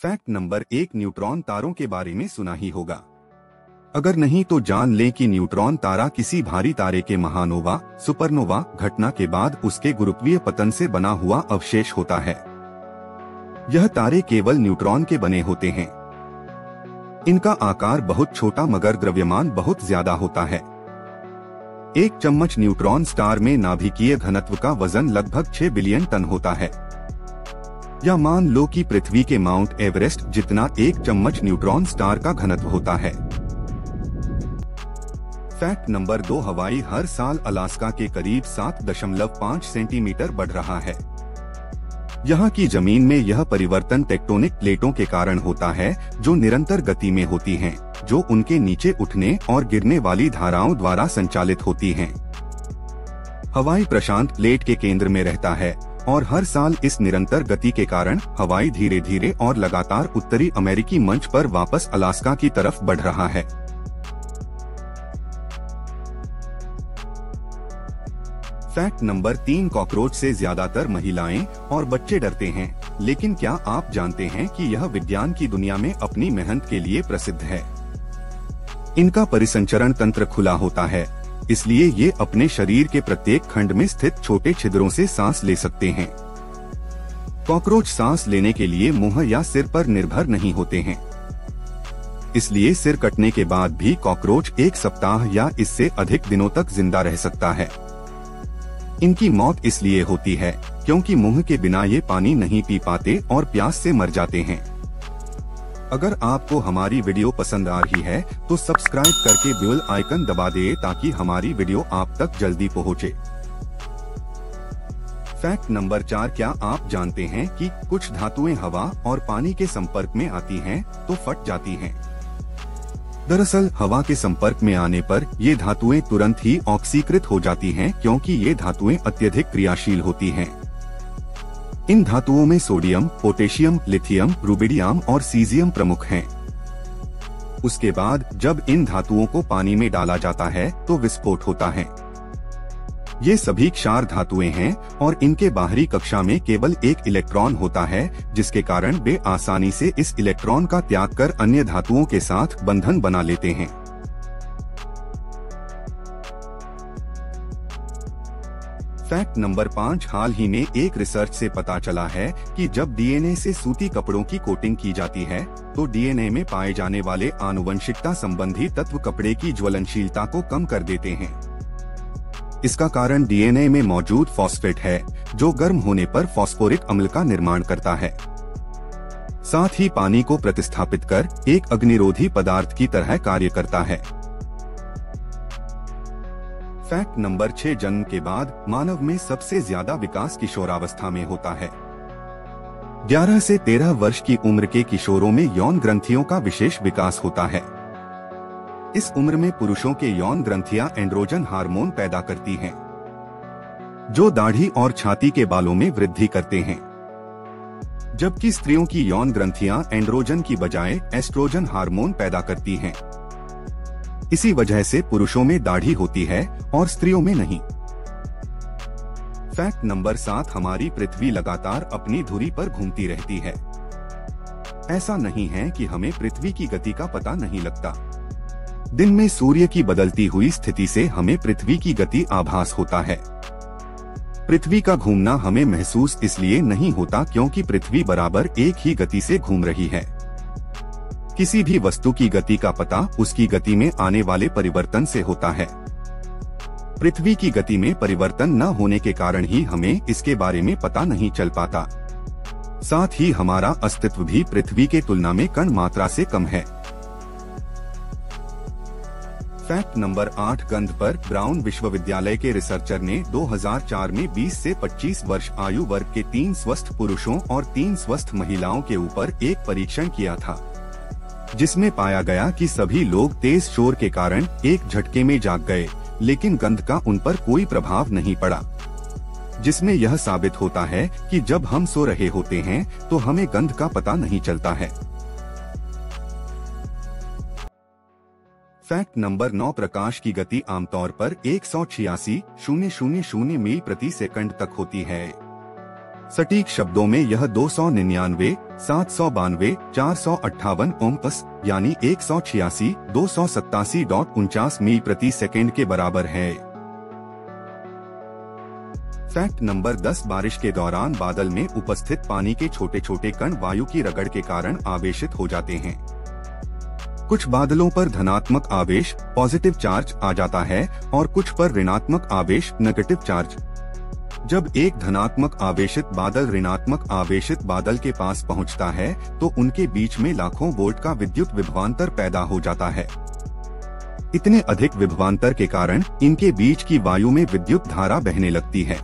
Fact number 1, neutron तारों के बारे में सुना ही होगा। अगर नहीं तो जान लें कि न्यूट्रॉन तारा किसी भारी तारे के महानोवा सुपरनोवा घटना के बाद उसके गुरुत्वीय पतन से बना हुआ अवशेष होता है। यह तारे केवल न्यूट्रॉन के बने होते हैं। इनका आकार बहुत छोटा मगर द्रव्यमान बहुत ज्यादा होता है। एक चम्मच न्यूट्रॉन स्टार में नाभिकीय घनत्व का वजन लगभग 6 बिलियन टन होता है। या मान लो कि पृथ्वी के माउंट एवरेस्ट जितना एक चम्मच न्यूट्रॉन स्टार का घनत्व होता है। फैक्ट नंबर 2, हवाई हर साल अलास्का के करीब 7.5 सेंटीमीटर बढ़ रहा है। यहाँ की जमीन में यह परिवर्तन टेक्टोनिक प्लेटों के कारण होता है जो निरंतर गति में होती हैं, जो उनके नीचे उठने और गिरने वाली धाराओं द्वारा संचालित होती हैं। हवाई प्रशांत प्लेट के केंद्र में रहता है और हर साल इस निरंतर गति के कारण हवाई धीरे धीरे और लगातार उत्तरी अमेरिकी मंच पर वापस अलास्का की तरफ बढ़ रहा है। फैक्ट नंबर 3, कॉकरोच से ज्यादातर महिलाएं और बच्चे डरते हैं, लेकिन क्या आप जानते हैं कि यह विज्ञान की दुनिया में अपनी मेहनत के लिए प्रसिद्ध है। इनका परिसंचरण तंत्र खुला होता है, इसलिए ये अपने शरीर के प्रत्येक खंड में स्थित छोटे छिद्रों से सांस ले सकते हैं। कॉकरोच सांस लेने के लिए मुंह या सिर पर निर्भर नहीं होते हैं, इसलिए सिर कटने के बाद भी कॉकरोच 1 सप्ताह या इससे अधिक दिनों तक जिंदा रह सकता है। इनकी मौत इसलिए होती है क्योंकि मुंह के बिना ये पानी नहीं पी पाते और प्यास से मर जाते हैं। अगर आपको हमारी वीडियो पसंद आ रही है तो सब्सक्राइब करके बेल आइकन दबा दे ताकि हमारी वीडियो आप तक जल्दी पहुंचे। फैक्ट नंबर 4, क्या आप जानते हैं कि कुछ धातुएं हवा और पानी के संपर्क में आती हैं तो फट जाती हैं। दरअसल हवा के संपर्क में आने पर ये धातुएं तुरंत ही ऑक्सीकृत हो जाती हैं क्योंकि ये धातुएं अत्यधिक क्रियाशील होती हैं। इन धातुओं में सोडियम, पोटेशियम, लिथियम, रुबिडियम और सीजियम प्रमुख हैं। उसके बाद जब इन धातुओं को पानी में डाला जाता है तो विस्फोट होता है। ये सभी क्षार धातुएं हैं और इनके बाहरी कक्षा में केवल एक इलेक्ट्रॉन होता है, जिसके कारण वे आसानी से इस इलेक्ट्रॉन का त्याग कर अन्य धातुओं के साथ बंधन बना लेते हैं। फैक्ट नंबर 5, हाल ही में एक रिसर्च से पता चला है कि जब डीएनए से सूती कपड़ों की कोटिंग की जाती है तो डीएनए में पाए जाने वाले आनुवंशिकता संबंधी तत्व कपड़े की ज्वलनशीलता को कम कर देते हैं। इसका कारण डीएनए में मौजूद फॉस्फेट है जो गर्म होने पर फॉस्फोरिक अम्ल का निर्माण करता है, साथ ही पानी को प्रतिस्थापित कर एक अग्निरोधी पदार्थ की तरह कार्य करता है। फैक्ट नंबर 6, जन्म के बाद मानव में सबसे ज्यादा विकास किशोरावस्था में होता है। 11 से 13 वर्ष की उम्र के किशोरों में यौन ग्रंथियों का विशेष विकास होता है। इस उम्र में पुरुषों के यौन ग्रंथियां एंड्रोजन हार्मोन पैदा करती हैं, जो दाढ़ी और छाती के बालों में वृद्धि करते हैं, जबकि स्त्रियों की यौन ग्रंथियां एंड्रोजन की बजाय एस्ट्रोजन हार्मोन पैदा करती हैं। इसी वजह से पुरुषों में दाढ़ी होती है और स्त्रियों में नहीं। फैक्ट नंबर 7, हमारी पृथ्वी लगातार अपनी धुरी पर घूमती रहती है। ऐसा नहीं है कि हमें पृथ्वी की गति का पता नहीं लगता। दिन में सूर्य की बदलती हुई स्थिति से हमें पृथ्वी की गति आभास होता है। पृथ्वी का घूमना हमें महसूस इसलिए नहीं होता क्योंकि पृथ्वी बराबर एक ही गति से घूम रही है। किसी भी वस्तु की गति का पता उसकी गति में आने वाले परिवर्तन से होता है। पृथ्वी की गति में परिवर्तन न होने के कारण ही हमें इसके बारे में पता नहीं चल पाता। साथ ही हमारा अस्तित्व भी पृथ्वी के तुलना में कण मात्रा से कम है। फैक्ट नंबर 8, गंध पर ब्राउन विश्वविद्यालय के रिसर्चर ने 2004 में 20 से 25 वर्ष आयु वर्ग के 3 स्वस्थ पुरुषों और 3 स्वस्थ महिलाओं के ऊपर एक परीक्षण किया था, जिसमें पाया गया कि सभी लोग तेज शोर के कारण एक झटके में जाग गए, लेकिन गंध का उन पर कोई प्रभाव नहीं पड़ा, जिसमें यह साबित होता है कि जब हम सो रहे होते हैं तो हमें गंध का पता नहीं चलता है। फैक्ट नंबर 9, प्रकाश की गति आमतौर पर 186,000 मील प्रति सेकंड तक होती है। सटीक शब्दों में यह 299, 792, 458 ओम्स यानी 186, 287.49 मील प्रति सेकेंड के बराबर है। फैक्ट नंबर 10, बारिश के दौरान बादल में उपस्थित पानी के छोटे छोटे कण वायु की रगड़ के कारण आवेशित हो जाते हैं। कुछ बादलों पर धनात्मक आवेश पॉजिटिव चार्ज आ जाता है और कुछ पर ऋणात्मक आवेश नेगेटिव चार्ज। जब एक धनात्मक आवेशित बादल ऋणात्मक आवेशित बादल के पास पहुंचता है तो उनके बीच में लाखों वोल्ट का विद्युत विभवांतर पैदा हो जाता है। इतने अधिक विभवांतर के कारण इनके बीच की वायु में विद्युत धारा बहने लगती है।